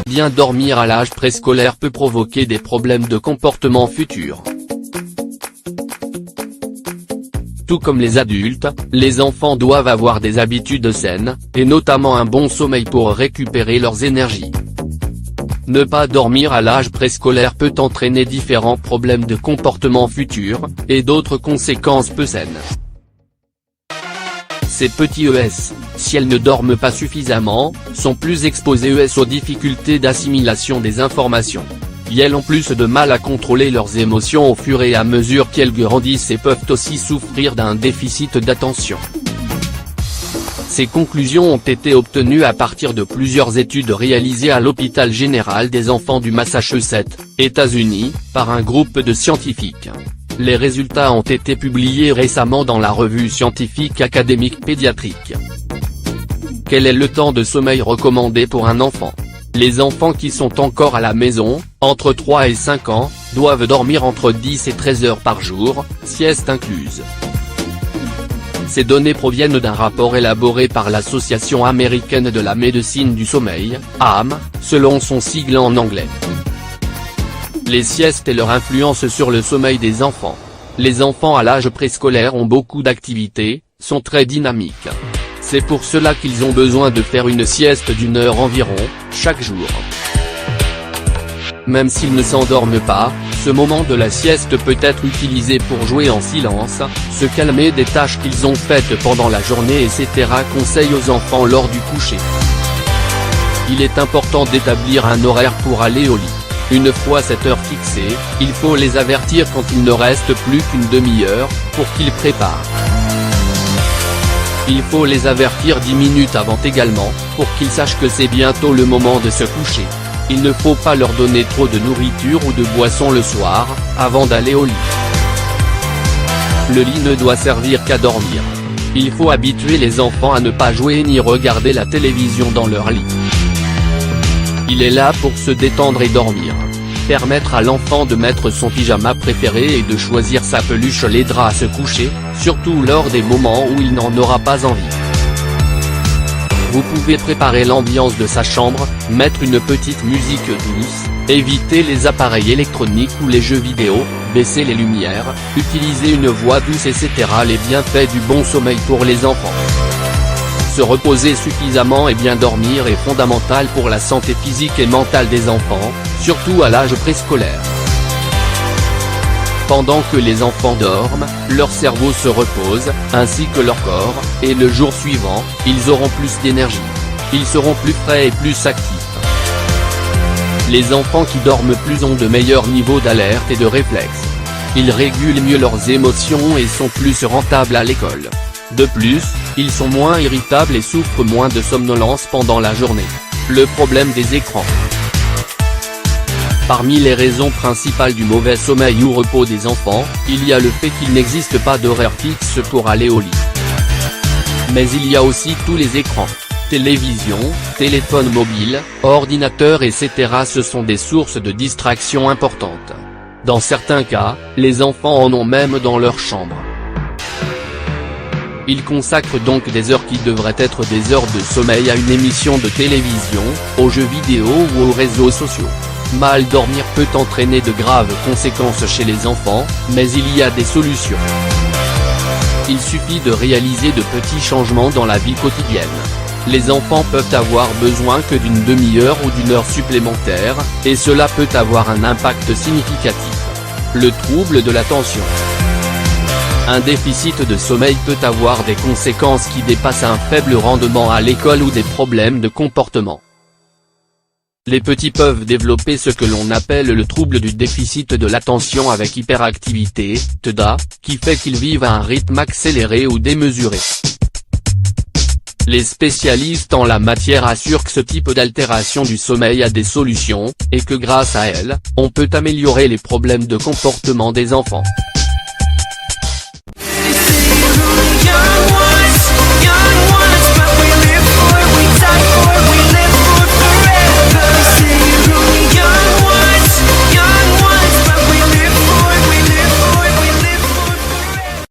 Bien dormir à l'âge préscolaire peut provoquer des problèmes de comportement futurs. Tout comme les adultes, les enfants doivent avoir des habitudes saines, et notamment un bon sommeil pour récupérer leurs énergies. Ne pas dormir à l'âge préscolaire peut entraîner différents problèmes de comportement futurs, et d'autres conséquences peu saines. Ces petits ES, si elles ne dorment pas suffisamment, sont plus exposés aux difficultés d'assimilation des informations. Elles ont plus de mal à contrôler leurs émotions au fur et à mesure qu'elles grandissent et peuvent aussi souffrir d'un déficit d'attention. Ces conclusions ont été obtenues à partir de plusieurs études réalisées à l'hôpital général des enfants du Massachusetts, États-Unis, par un groupe de scientifiques. Les résultats ont été publiés récemment dans la revue scientifique académique pédiatrique. Quel est le temps de sommeil recommandé pour un enfant ? Les enfants qui sont encore à la maison, entre 3 et 5 ans, doivent dormir entre 10 et 13 heures par jour, sieste incluse. Ces données proviennent d'un rapport élaboré par l'Association américaine de la médecine du sommeil, AM, selon son sigle en anglais. Les siestes et leur influence sur le sommeil des enfants. Les enfants à l'âge préscolaire ont beaucoup d'activités, sont très dynamiques. C'est pour cela qu'ils ont besoin de faire une sieste d'1 heure environ, chaque jour. Même s'ils ne s'endorment pas, ce moment de la sieste peut être utilisé pour jouer en silence, se calmer des tâches qu'ils ont faites pendant la journée etc. Conseil aux enfants lors du coucher. Il est important d'établir un horaire pour aller au lit. Une fois cette heure fixée, il faut les avertir quand il ne reste plus qu'une demi-heure, pour qu'ils préparent. Il faut les avertir 10 minutes avant également, pour qu'ils sachent que c'est bientôt le moment de se coucher. Il ne faut pas leur donner trop de nourriture ou de boisson le soir, avant d'aller au lit. Le lit ne doit servir qu'à dormir. Il faut habituer les enfants à ne pas jouer ni regarder la télévision dans leur lit. Il est là pour se détendre et dormir. Permettre à l'enfant de mettre son pyjama préféré et de choisir sa peluche les draps à se coucher, surtout lors des moments où il n'en aura pas envie. Vous pouvez préparer l'ambiance de sa chambre, mettre une petite musique douce, éviter les appareils électroniques ou les jeux vidéo, baisser les lumières, utiliser une voix douce etc. Les bienfaits du bon sommeil pour les enfants. Se reposer suffisamment et bien dormir est fondamental pour la santé physique et mentale des enfants, surtout à l'âge préscolaire. Pendant que les enfants dorment, leur cerveau se repose, ainsi que leur corps, et le jour suivant, ils auront plus d'énergie. Ils seront plus frais et plus actifs. Les enfants qui dorment plus ont de meilleurs niveaux d'alerte et de réflexes. Ils régulent mieux leurs émotions et sont plus rentables à l'école. De plus, ils sont moins irritables et souffrent moins de somnolence pendant la journée. Le problème des écrans. Parmi les raisons principales du mauvais sommeil ou repos des enfants, il y a le fait qu'il n'existe pas d'horaire fixe pour aller au lit. Mais il y a aussi tous les écrans. Télévision, téléphone mobile, ordinateur etc. Ce sont des sources de distraction importantes. Dans certains cas, les enfants en ont même dans leur chambre. Ils consacrent donc des heures qui devraient être des heures de sommeil à une émission de télévision, aux jeux vidéo ou aux réseaux sociaux. Mal dormir peut entraîner de graves conséquences chez les enfants, mais il y a des solutions. Il suffit de réaliser de petits changements dans la vie quotidienne. Les enfants peuvent avoir besoin que d'une demi-heure ou d'une heure supplémentaire, et cela peut avoir un impact significatif. Le trouble de l'attention. Un déficit de sommeil peut avoir des conséquences qui dépassent un faible rendement à l'école ou des problèmes de comportement. Les petits peuvent développer ce que l'on appelle le trouble du déficit de l'attention avec hyperactivité, TDA, qui fait qu'ils vivent à un rythme accéléré ou démesuré. Les spécialistes en la matière assurent que ce type d'altération du sommeil a des solutions, et que grâce à elles, on peut améliorer les problèmes de comportement des enfants.